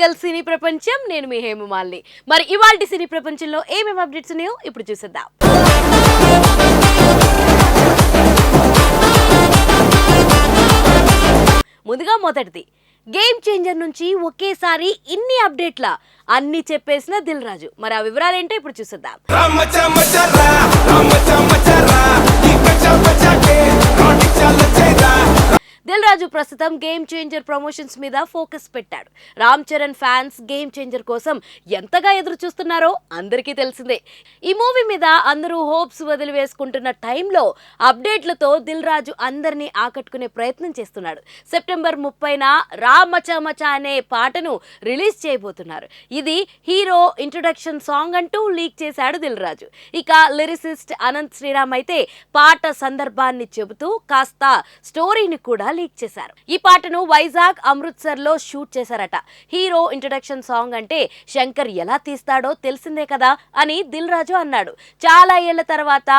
Political సినీ ప్రపంచం. నేను మీ హేమమాలిని. మరి ఇవాల్టి సినీ ప్రపంచంలో ఏమేమి అప్డేట్స్ ఉన్నాయో ఇప్పుడు చూసేద్దాం. ముందుగా మొదటిది, గేమ్ చేంజర్ నుంచి ఒకేసారి ఇన్ని అప్డేట్ల అన్ని చెప్పేసిన దిల్ రాజు. మరి ఆ వివరాలు ఏంటో ఇప్పుడు చూసేద్దాం. దిల్ రాజు ప్రస్తుతం గేమ్ చేంజర్ ప్రమోషన్స్ మీద ఫోకస్ పెట్టాడు. Ram Charan fans game changer కోసం ఎంతగా ఎదురు చూస్తున్నారో అందరికీ తెలిసిందే. ఈ మూవీ మీద అందరూ హోప్స్ వదిలివేసుకుంటున్న టైంలో అప్డేట్లతో దిల్ రాజు అందరినీ ఆకట్టుకునే ప్రయత్నం చేస్తున్నాడు. సెప్టెంబర్ 30న రా మచా మచా అనే పాటను రిలీజ్ చేయబోతున్నారు. ఇది హీరో ఇంట్రొడక్షన్ సాంగ్ అంటూ లీక్ చేశాడు దిల్ రాజు. ఇక లిరిసిస్ట్ అనంత్ శ్రీరామ్ అయితే పాట సందర్భాన్ని చెబుతూ కాస్త స్టోరీని కూడా లీక్ చేశారు. ఈ పాటను వైజాగ్, అమృత్సర్ లో షూట్ చేశారట. హీరో ఇంట్రొడక్షన్ సాంగ్ అంటే శంకర్ ఎలా తీస్తాడో తెలిసిందే కదా అని దిల్ రాజు అన్నాడు. చాలా ఏళ్ల తర్వాత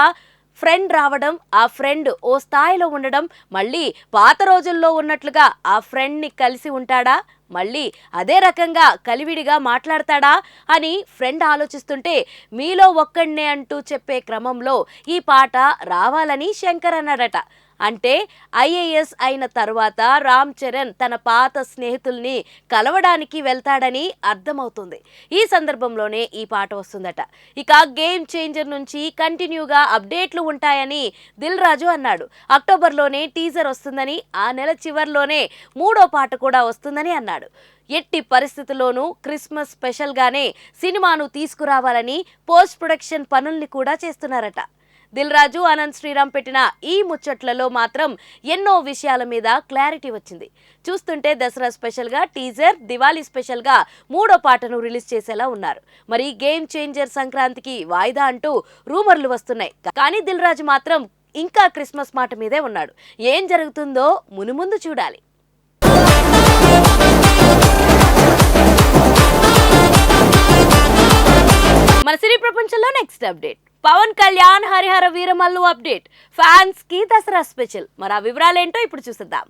ఫ్రెండ్ రావడం, ఆ ఫ్రెండ్ ఓ స్థాయిలో ఉండడం, మళ్ళీ పాత రోజుల్లో ఉన్నట్లుగా ఆ ఫ్రెండ్ ని కలిసి ఉంటాడా, మళ్ళీ అదే రకంగా కలివిడిగా మాట్లాడతాడా అని ఫ్రెండ్ ఆలోచిస్తుంటే మీలో ఒక్కడినే అంటూ చెప్పే క్రమంలో ఈ పాట రావాలని శంకర్ అన్నాడట. అంటే ఐఏఎస్ అయిన తర్వాత రామ్ చరణ్ తన పాత స్నేహితుల్ని కలవడానికి వెళ్తాడని అర్థమవుతుంది. ఈ సందర్భంలోనే ఈ పాట వస్తుందట. ఇక గేమ్ చేంజర్ నుంచి కంటిన్యూగా అప్డేట్లు ఉంటాయని దిల్ రాజు అన్నాడు. అక్టోబర్లోనే టీజర్ వస్తుందని, ఆ నెల చివర్లోనే 3వ పాట కూడా వస్తుందని అన్నాడు. ఎట్టి పరిస్థితుల్లోనూ క్రిస్మస్ స్పెషల్గానే సినిమాను తీసుకురావాలని పోస్ట్ ప్రొడక్షన్ పనుల్ని కూడా చేస్తున్నారట. దిల్ రాజు, అనంత్ శ్రీరామ్ పెట్టిన ఈ ముచ్చట్లలో మాత్రం ఎన్నో విషయాల మీద క్లారిటీ వచ్చింది. చూస్తుంటే దసరా స్పెషల్గా టీజర్, దివాళీ స్పెషల్గా 3వ పాటను రిలీజ్ చేసేలా ఉన్నారు. మరి గేమ్ చేంజర్ సంక్రాంతికి వాయిదా అంటూ రూమర్లు వస్తున్నాయి. కానీ దిల్ రాజు మాత్రం ఇంకా క్రిస్మస్ మాట మీదే ఉన్నాడు. ఏం జరుగుతుందో మునుముందు చూడాలి. మన సినీ ప్రపంచంలో next update, Pawan Kalyan Harihara Veeramallu update. Fans కి దసరా స్పెషల్. మరి ఆ వివరాలేంటో ఇప్పుడు చూసేద్దాం.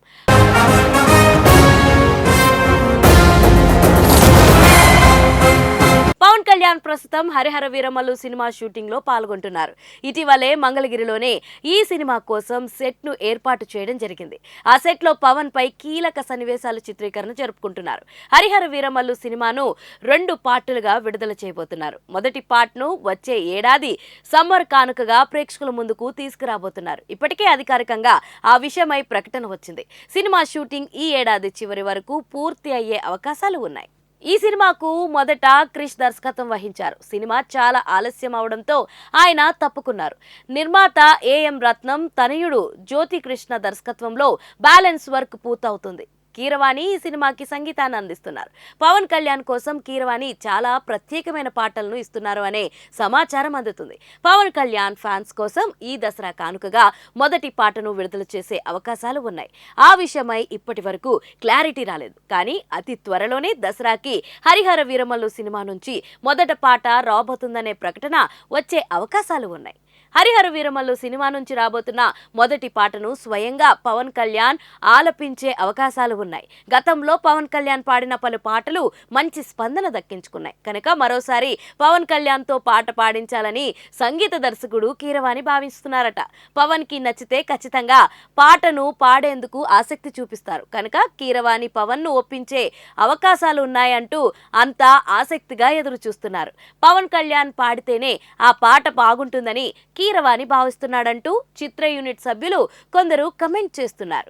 పవన్ కళ్యాణ్ ప్రస్తుతం హరిహర వీరమల్లు సినిమా షూటింగ్ లో పాల్గొంటున్నారు. ఇటీవలే మంగళగిరిలోనే ఈ సినిమా కోసం సెట్ ను ఏర్పాటు చేయడం జరిగింది. ఆ సెట్ లో పవన్ పై కీలక సన్నివేశాల చిత్రీకరణ జరుపుకుంటున్నారు. హరిహర వీరమల్లు సినిమాను 2 పార్టులుగా విడుదల చేయబోతున్నారు. మొదటి పార్ట్ ను వచ్చే ఏడాది సమ్మర్ కానుకగా ప్రేక్షకుల ముందుకు తీసుకురాబోతున్నారు. ఇప్పటికే అధికారికంగా ఆ విషయమై ప్రకటన వచ్చింది. సినిమా షూటింగ్ ఈ ఏడాది చివరి వరకు పూర్తి అయ్యే అవకాశాలు ఉన్నాయి. ఈ సినిమాకు మొదట క్రిష్ దర్శకత్వం వహించారు. సినిమా చాలా ఆలస్యం అవడంతో ఆయన తప్పుకున్నారు. నిర్మాత ఏఎం రత్నం తనయుడు జ్యోతి కృష్ణ దర్శకత్వంలో బ్యాలెన్స్ వర్క్ పూర్తవుతుంది. కీరవాణి ఈ సినిమాకి సంగీతాన్ని అందిస్తున్నారు. పవన్ కళ్యాణ్ కోసం కీరవాణి చాలా ప్రత్యేకమైన పాటలను ఇస్తున్నారు అనే సమాచారం అందుతుంది. పవన్ కళ్యాణ్ ఫ్యాన్స్ కోసం ఈ దసరా కానుకగా మొదటి పాటను విడుదల చేసే అవకాశాలు ఉన్నాయి. ఆ విషయమై ఇప్పటి వరకు క్లారిటీ రాలేదు. కానీ అతి త్వరలోనే దసరాకి హరిహర వీరమల్లు సినిమా నుంచి మొదటి పాట రాబోతుందనే ప్రకటన వచ్చే అవకాశాలు ఉన్నాయి. హరిహర వీరమల్లు సినిమా నుంచి రాబోతున్న మొదటి పాటను స్వయంగా పవన్ కళ్యాణ్ ఆలపించే అవకాశాలు ఉన్నాయి. గతంలో పవన్ కళ్యాణ్ పాడిన పలు పాటలు మంచి స్పందన దక్కించుకున్నాయి. కనుక మరోసారి పవన్ కళ్యాణ్ తో పాట పాడించాలని సంగీత దర్శకుడు కీరవాణి భావిస్తున్నారట. పవన్ కి నచ్చితే ఖచ్చితంగా పాటను పాడేందుకు ఆసక్తి చూపిస్తారు. కనుక కీరవాణి పవన్ ను ఒప్పించే అవకాశాలు ఉన్నాయంటూ అంతా ఆసక్తిగా ఎదురు చూస్తున్నారు. పవన్ కళ్యాణ్ పాడితేనే ఆ పాట బాగుంటుందని కీరవాణి భావిస్తున్నాడంటూ చిత్ర యూనిట్ సభ్యులు కొందరు కమెంట్ చేస్తున్నారు.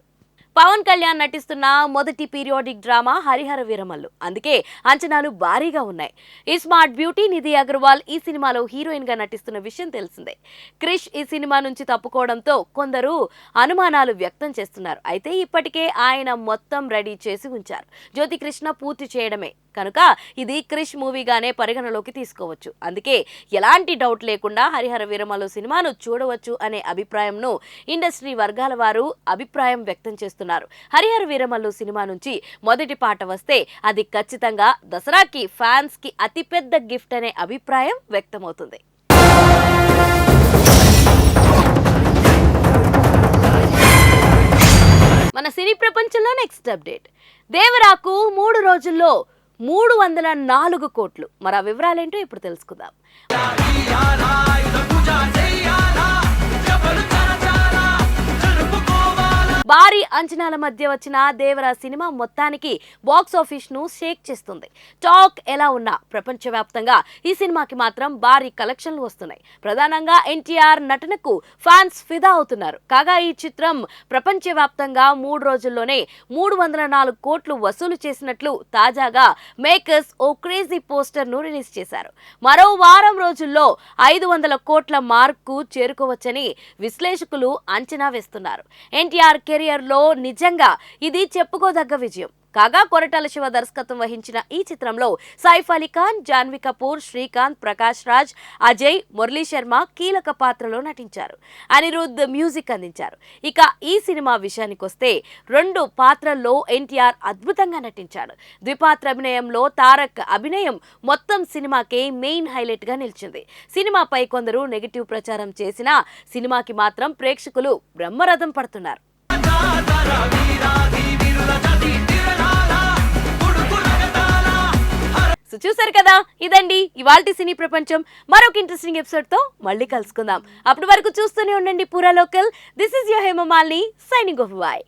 పవన్ కళ్యాణ్ నటిస్తున్న మొదటి పీరియాడిక్ డ్రామా హరిహర వీరమల్లు. అందుకే అంచనాలు భారీగా ఉన్నాయి. ఈ స్మార్ట్ బ్యూటీ నిధి అగర్వాల్ ఈ సినిమాలో హీరోయిన్ గా నటిస్తున్న విషయం తెలిసిందే. క్రిష్ ఈ సినిమా నుంచి తప్పుకోవడంతో కొందరు అనుమానాలు వ్యక్తం చేస్తున్నారు. అయితే ఇప్పటికే ఆయన మొత్తం రెడీ చేసి ఉంచారు. జ్యోతి కృష్ణ పూర్తి చేయడమే కనుక ఇది క్రిష్ మూవీగానే పరిగణలోకి తీసుకోవచ్చు. అందుకే ఎలాంటి డౌట్ లేకుండా హరిహర వీరమల్లు సినిమాను చూడవచ్చు అనే అభిప్రాయంను ఇండస్ట్రీ వర్గాల వారు అభిప్రాయం వ్యక్తం చేస్తున్నారు. హరిహర వీరమల్లు సినిమా నుంచి మొదటి పాట వస్తే అది ఖచ్చితంగా దసరాకి ఫ్యాన్స్ కి అతిపెద్ద గిఫ్ట్ అనే అభిప్రాయం వ్యక్తమవుతుంది. మన సినీ ప్రపంచంలో నెక్స్ట్ అప్డేట్, దేవరాకు 3 రోజుల్లో 304 కోట్లు. మరి ఆ వివరాలేంటో ఇప్పుడు తెలుసుకుందాం. భారీ అంచనాల మధ్య వచ్చిన దేవరా సినిమా మొత్తానికి బాక్స్ ఆఫీస్ ను షేక్ చేస్తుంది. టాక్ ఎలా ఉన్నా ప్రపంచవ్యాప్తంగా ఈ సినిమాకి మాత్రం భారీ కలెక్షన్లు వస్తున్నాయి. ప్రధానంగా ఎన్టీఆర్ నటనకు ఫ్యాన్స్ ఫిదా అవుతున్నారు. కాగా ఈ చిత్రం ప్రపంచవ్యాప్తంగా 3 రోజుల్లోనే 304 కోట్లు వసూలు చేసినట్లు తాజాగా మేకర్స్ ఓ క్రేజీ పోస్టర్ ను రిలీజ్ చేశారు. మరో వారం రోజుల్లో 500 కోట్ల మార్కు చేరుకోవచ్చని విశ్లేషకులు అంచనా వేస్తున్నారు. ఎన్టీఆర్ కెరియర్ లో నిజంగా ఇది చెప్పుకోదగ్గ విజయం. కాగా కొరటాల శివ దర్శకత్వం వహించిన ఈ చిత్రంలో సైఫ్ అలీ ఖాన్, జాన్వీ కపూర్, శ్రీకాంత్, ప్రకాష్ రాజ్, అజయ్, మురళీ శర్మ కీలక పాత్రలో నటించారు. అనిరుద్ మ్యూజిక్ అందించారు. ఇక ఈ సినిమా విషయానికొస్తే 2 పాత్రల్లో ఎన్టీఆర్ అద్భుతంగా నటించాడు. ద్విపాత్ర అభినయంలో తారక్ అభినయం మొత్తం సినిమాకే మెయిన్ హైలైట్ గా నిలిచింది. సినిమాపై కొందరు నెగిటివ్ ప్రచారం చేసినా సినిమాకి మాత్రం ప్రేక్షకులు బ్రహ్మరథం పడుతున్నారు. సో చూసారు కదా, ఇదండి ఇవాల్టి సినీ ప్రపంచం. మరొక ఇంట్రెస్టింగ్ ఎపిసోడ్ తో మళ్ళీ కలుసుకుందాం. అప్పటి వరకు చూస్తూనే ఉండండి పూరా local. This is your Hemamalini signing off. By.